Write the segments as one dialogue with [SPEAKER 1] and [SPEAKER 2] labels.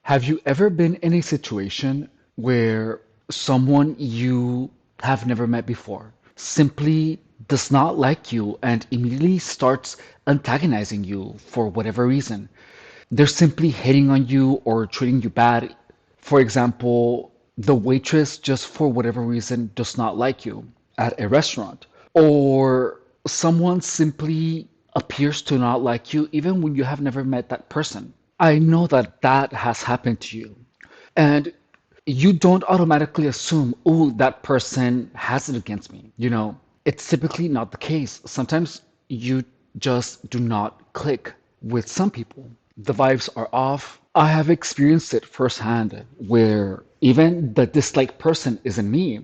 [SPEAKER 1] Have you ever been in a situation where someone you have never met before simply does not like you and immediately starts antagonizing you for whatever reason? They're simply hating on you or treating you bad. For example, the waitress just for whatever reason does not like you at a restaurant, or someone simply appears to not like you even when you have never met that person. I know that that has happened to you. And you don't automatically assume, oh, that person has it against me. It's typically not the case. Sometimes you just do not click with some people. The vibes are off. I have experienced it firsthand where even the disliked person isn't me.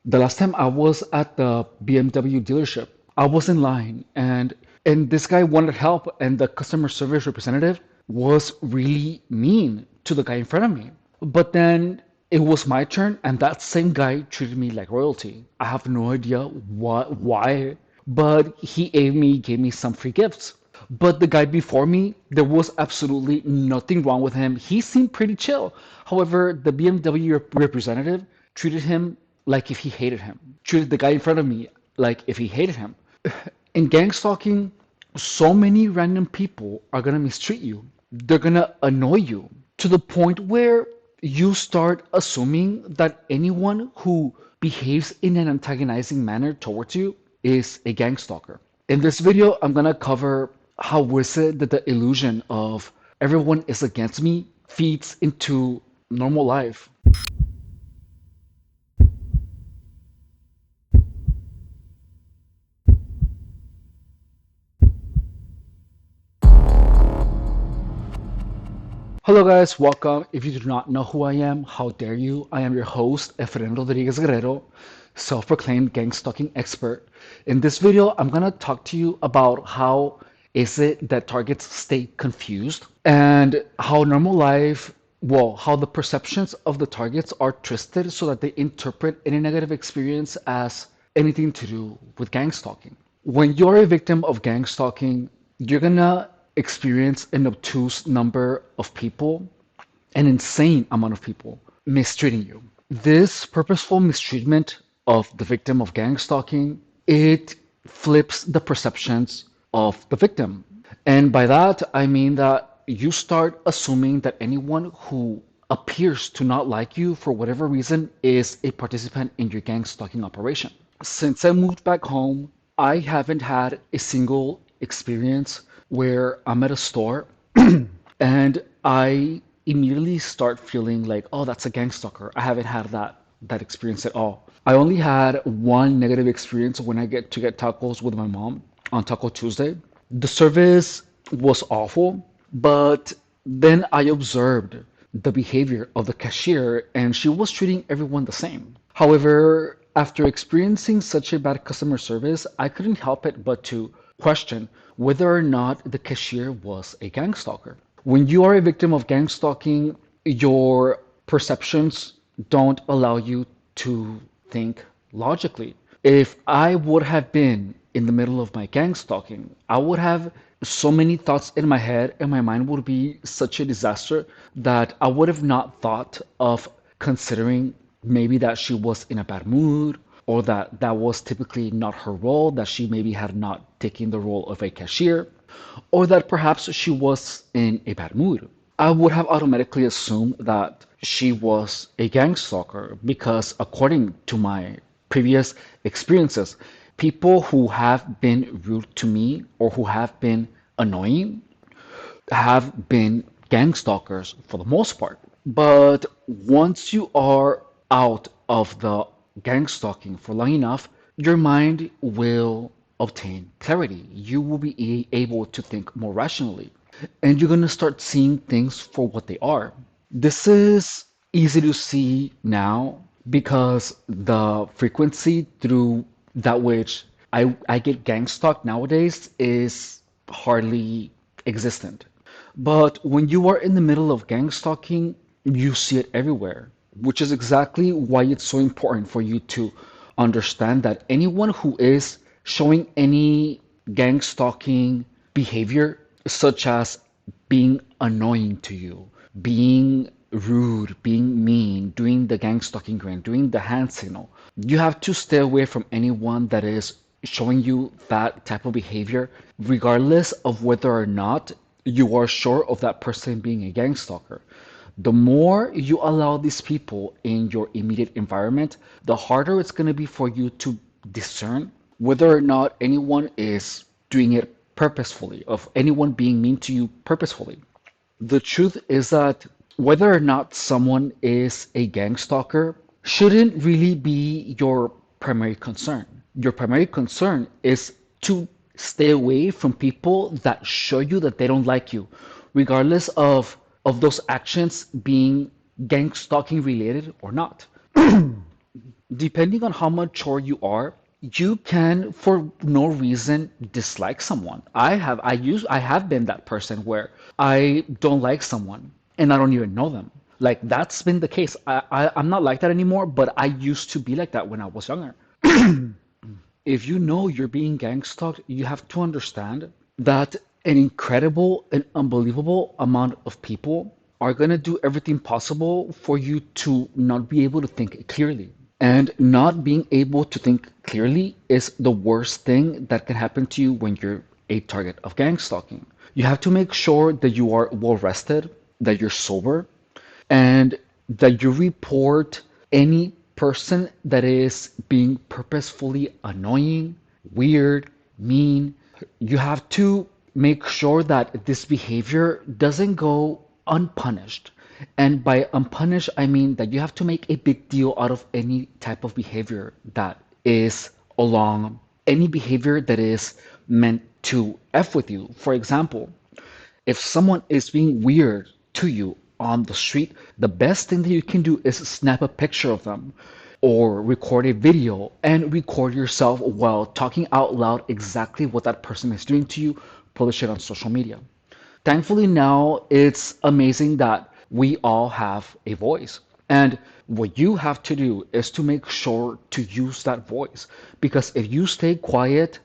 [SPEAKER 1] The last time I was at the BMW dealership, I was in line and this guy wanted help and the customer service representative was really mean to the guy in front of me. But then it was my turn and that same guy treated me like royalty. I have no idea why, but he gave me some free gifts. But the guy before me, there was absolutely nothing wrong with him. He seemed pretty chill. However, the BMW representative treated him like if he hated him, treated the guy in front of me like if he hated him. In gang stalking, so many random people are gonna mistreat you. They're gonna annoy you to the point where you start assuming that anyone who behaves in an antagonizing manner towards you is a gang stalker. In this video, I'm gonna cover how is it that the illusion of everyone is against me feeds into normal life. Hello guys, welcome. If you do not know who I am, how dare you? I am your host, Efren Rodriguez Guerrero, self-proclaimed gang stalking expert. In this video, I'm gonna talk to you about how is it that targets stay confused and how normal life, well, how the perceptions of the targets are twisted so that they interpret any negative experience as anything to do with gang stalking. When you're a victim of gang stalking, you're gonna experience an obtuse number of people, an insane amount of people mistreating you. This purposeful mistreatment of the victim of gang stalking, it flips the perceptions of the victim. And by that, I mean that you start assuming that anyone who appears to not like you for whatever reason is a participant in your gang stalking operation. Since I moved back home, I haven't had a single experience where I'm at a store and I immediately start feeling like, oh, that's a gang stalker. I haven't had that experience at all. I only had one negative experience when I get tacos with my mom on Taco Tuesday. The service was awful, but then I observed the behavior of the cashier and she was treating everyone the same. However, after experiencing such a bad customer service, I couldn't help it but to question whether or not the cashier was a gang stalker. When you are a victim of gang stalking, your perceptions don't allow you to think logically. If I would have been in the middle of my gang stalking, I would have so many thoughts in my head, and my mind would be such a disaster that I would have not thought of considering maybe that she was in a bad mood or that that was typically not her role, that she maybe had not taken the role of a cashier, or that perhaps she was in a bad mood. I would have automatically assumed that she was a gang stalker because, according to my previous experiences, people who have been rude to me or who have been annoying have been gang stalkers for the most part. But once you are out of the gang stalking for long enough, your mind will obtain clarity. You will be able to think more rationally. And you're going to start seeing things for what they are. This is easy to see now because the frequency through that which I get gang stalked nowadays is hardly existent. But when you are in the middle of gang stalking, you see it everywhere, which is exactly why it's so important for you to understand that anyone who is showing any gang stalking behavior, such as being annoying to you, being rude, being mean, doing the gang stalking grin, doing the hand signal. You have to stay away from anyone that is showing you that type of behavior, regardless of whether or not you are sure of that person being a gang stalker. The more you allow these people in your immediate environment, the harder it's going to be for you to discern whether or not anyone is doing it purposefully, of anyone being mean to you purposefully. The truth is that whether or not someone is a gang stalker shouldn't really be your primary concern. Your primary concern is to stay away from people that show you that they don't like you, regardless of those actions being gang stalking related or not. Depending on how mature you are, you can for no reason dislike someone. I have been that person where I don't like someone and I don't even know them. Like that's been the case. I'm not like that anymore, but I used to be like that when I was younger. If you know you're being gang stalked, you have to understand that an incredible and unbelievable amount of people are going to do everything possible for you to not be able to think clearly. And not being able to think clearly is the worst thing that can happen to you when you're a target of gang stalking. You have to make sure that you are well rested, that you're sober, and that you report any person that is being purposefully annoying, weird, mean. You have to make sure that this behavior doesn't go unpunished. And by unpunished, I mean that you have to make a big deal out of any type of behavior that is along any behavior that is meant to F with you. For example, if someone is being weird to you on the street, the best thing that you can do is snap a picture of them or record a video and record yourself while talking out loud exactly what that person is doing to you, publish it on social media. Thankfully, now it's amazing that we all have a voice. And what you have to do is to make sure to use that voice. Because if you stay quiet,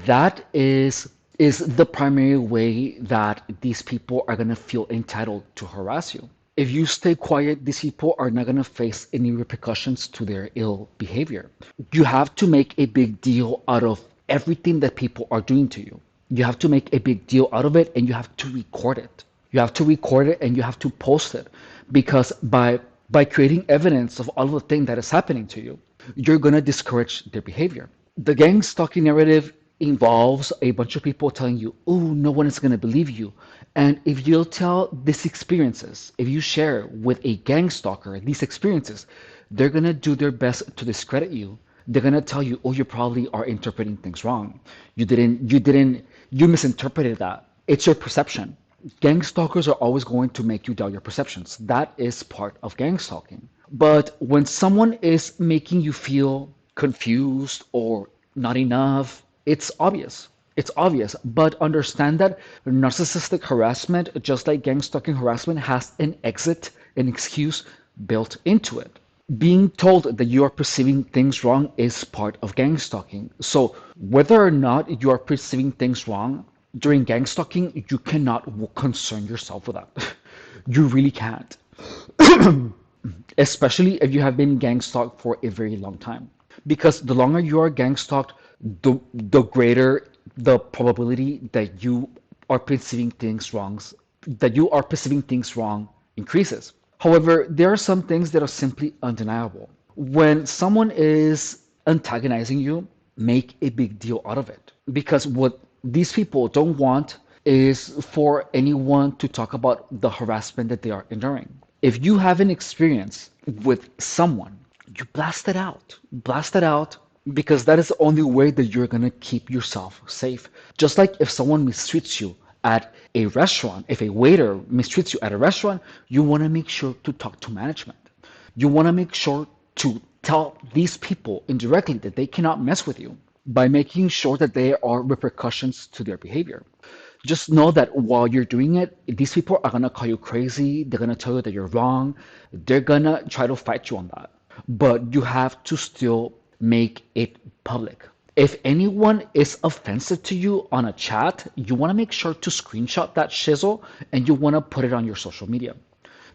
[SPEAKER 1] that is the primary way that these people are going to feel entitled to harass you. If you stay quiet, these people are not going to face any repercussions to their ill behavior. You have to make a big deal out of everything that people are doing to you. You have to make a big deal out of it and you have to record it. You have to record it and you have to post it because by creating evidence of all of the things that is happening to you, you're going to discourage their behavior. The gang stalking narrative involves a bunch of people telling you, oh, no one is going to believe you. And if you'll tell these experiences, if you share with a gang stalker these experiences, they're going to do their best to discredit you. They're going to tell you, oh, you probably are interpreting things wrong. You misinterpreted that. It's your perception. Gang stalkers are always going to make you doubt your perceptions. That is part of gang stalking. But when someone is making you feel confused or not enough, it's obvious. It's obvious. But understand that narcissistic harassment, just like gang stalking harassment, has an exit, an excuse built into it. Being told that you are perceiving things wrong is part of gang stalking. So whether or not you are perceiving things wrong during gang stalking, you cannot concern yourself with that. You really can't. Especially if you have been gang stalked for a very long time. Because the longer you are gang stalked, the greater the probability that you are perceiving things wrong, increases. However, there are some things that are simply undeniable. When someone is antagonizing you, make a big deal out of it. Because what these people don't want is for anyone to talk about the harassment that they are enduring. If you have an experience with someone, you blast it out. Blast it out because that is the only way that you're going to keep yourself safe. Just like if someone mistreats you at a restaurant, if a waiter mistreats you at a restaurant, you want to make sure to talk to management. You want to make sure to tell these people indirectly that they cannot mess with you by making sure that there are repercussions to their behavior. Just know that while you're doing it, these people are going to call you crazy. They're going to tell you that you're wrong. They're going to try to fight you on that. But you have to still make it public. If anyone is offensive to you on a chat, you want to make sure to screenshot that shizzle and you want to put it on your social media.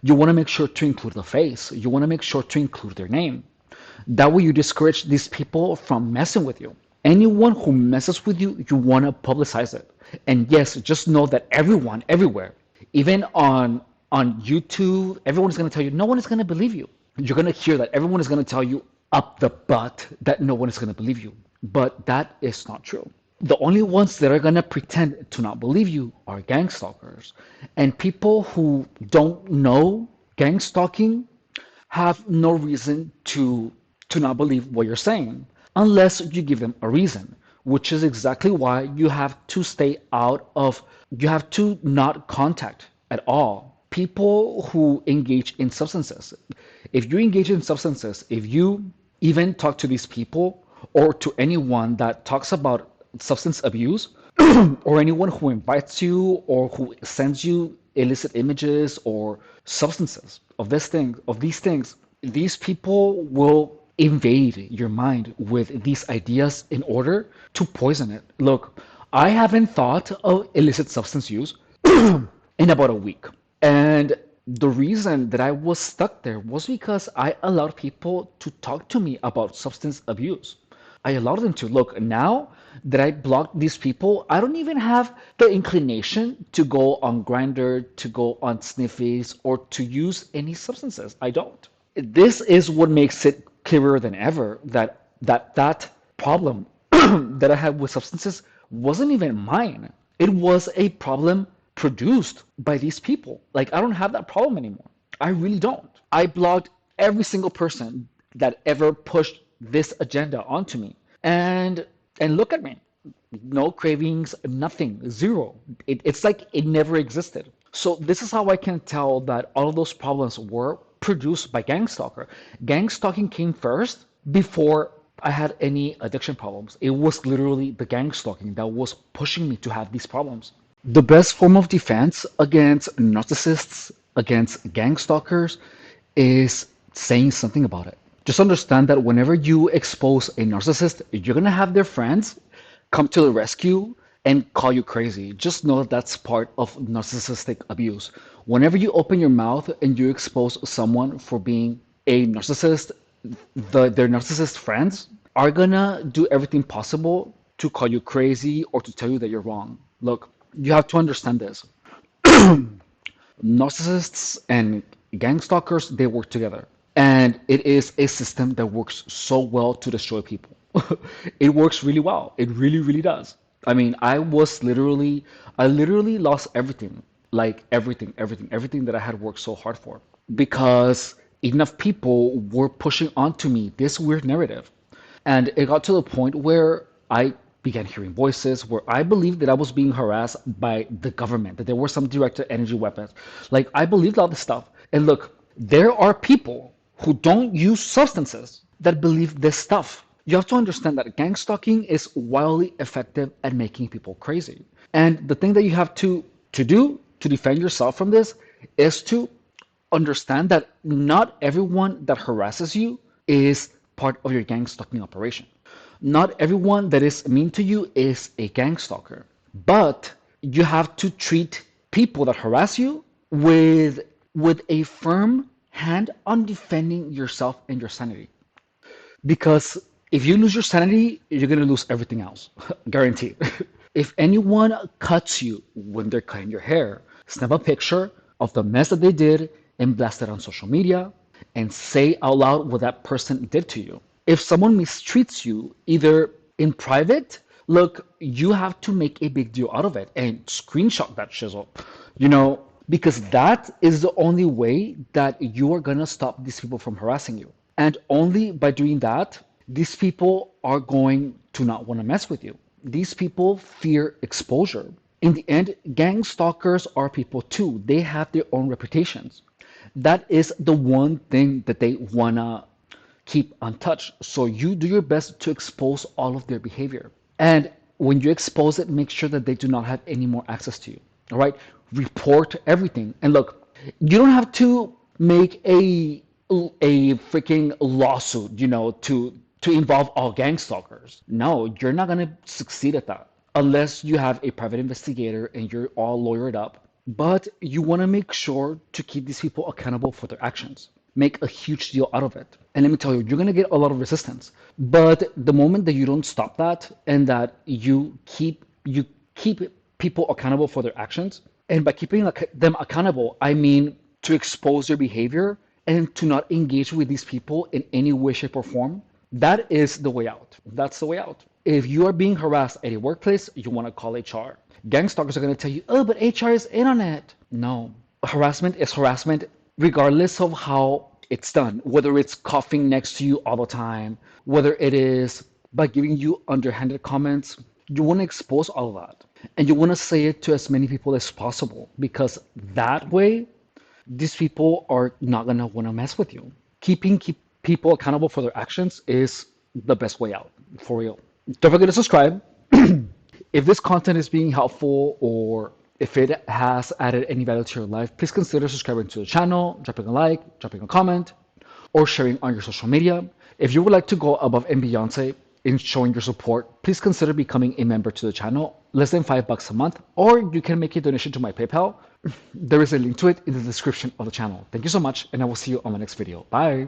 [SPEAKER 1] You want to make sure to include the face. You want to make sure to include their name. That way you discourage these people from messing with you. Anyone who messes with you, you want to publicize it. And yes, just know that everyone, everywhere, even on YouTube, everyone's going to tell you, no one is going to believe you. You're going to hear that everyone is going to tell you up the butt that no one is going to believe you. But that is not true. The only ones that are going to pretend to not believe you are gang stalkers. And people who don't know gang stalking have no reason to not believe what you're saying unless you give them a reason, which is exactly why you have to stay out of, you have to not contact at all people who engage in substances. If you engage in substances, if you even talk to these people or to anyone that talks about substance abuse, or anyone who invites you or who sends you illicit images or substances of these things, these people will invade your mind with these ideas in order to poison it. Look, I haven't thought of illicit substance use in about a week. And the reason that I was stuck there was because I allowed people to talk to me about substance abuse. I allowed them to. Look, now that I blocked these people, I don't even have the inclination to go on Grindr, to go on Sniffies, or to use any substances. I don't. This is what makes it clearer than ever that that problem that I had with substances wasn't even mine. It was a problem produced by these people. Like, I don't have that problem anymore. I really don't. I blocked every single person that ever pushed this agenda onto me. And look at me. No cravings, nothing, zero. It's like it never existed. So this is how I can tell that all of those problems were produced by Gangstalker. Gangstalking came first before I had any addiction problems. It was literally the gangstalking that was pushing me to have these problems. The best form of defense against narcissists, against gang stalkers, is saying something about it. Just understand that whenever you expose a narcissist, you're going to have their friends come to the rescue and call you crazy. Just know that that's part of narcissistic abuse. Whenever you open your mouth and you expose someone for being a narcissist, their narcissist friends are gonna do everything possible to call you crazy or to tell you that you're wrong. Look, you have to understand this. Narcissists and gang stalkers, they work together. And it is a system that works so well to destroy people. It works really well. It really, really does. I mean, I literally lost everything. Like everything that I had worked so hard for. Because enough people were pushing onto me this weird narrative. And it got to the point where I began hearing voices where I believed that I was being harassed by the government, that there were some directed energy weapons. Like, I believed all this stuff. And look, there are people who don't use substances that believe this stuff. You have to understand that gang stalking is wildly effective at making people crazy. And the thing that you have to do to defend yourself from this is to understand that not everyone that harasses you is part of your gang stalking operation. Not everyone that is mean to you is a gang stalker. But you have to treat people that harass you with a firm hand on defending yourself and your sanity. Because if you lose your sanity, you're going to lose everything else. Guaranteed. If anyone cuts you when they're cutting your hair, snap a picture of the mess that they did and blast it on social media and say out loud what that person did to you. If someone mistreats you, either in private, look, you have to make a big deal out of it and screenshot that shizzle. You know, because that is the only way that you are going to stop these people from harassing you. And only by doing that, these people are going to not want to mess with you. These people fear exposure. In the end, gang stalkers are people too. They have their own reputations. That is the one thing that they want to keep untouched. So you do your best to expose all of their behavior. And when you expose it, make sure that they do not have any more access to you. All right? Report everything. And look, you don't have to make a freaking lawsuit, to involve all gang stalkers. No, you're not gonna succeed at that unless you have a private investigator and you're all lawyered up. But you want to make sure to keep these people accountable for their actions. Make a huge deal out of it. And let me tell you, you're going to get a lot of resistance. But the moment that you don't stop that and that you keep people accountable for their actions, and by keeping them accountable, I mean to expose their behavior and to not engage with these people in any way, shape, or form, that is the way out. That's the way out. If you are being harassed at a workplace, you want to call HR. Gangstalkers are going to tell you, oh, but HR is in on it. No. Harassment is harassment regardless of how it's done, whether it's coughing next to you all the time, whether it is by giving you underhanded comments. You want to expose all of that. And you want to say it to as many people as possible because that way these people are not going to want to mess with you. Keep people accountable for their actions is the best way out, for real. Don't forget to subscribe. If this content is being helpful or if it has added any value to your life, please consider subscribing to the channel, dropping a like, dropping a comment, or sharing on your social media. If you would like to go above and beyond say, in showing your support, please consider becoming a member to the channel, less than $5 a month, or you can make a donation to my PayPal. There is a link to it in the description of the channel. Thank you so much, and I will see you on my next video. Bye.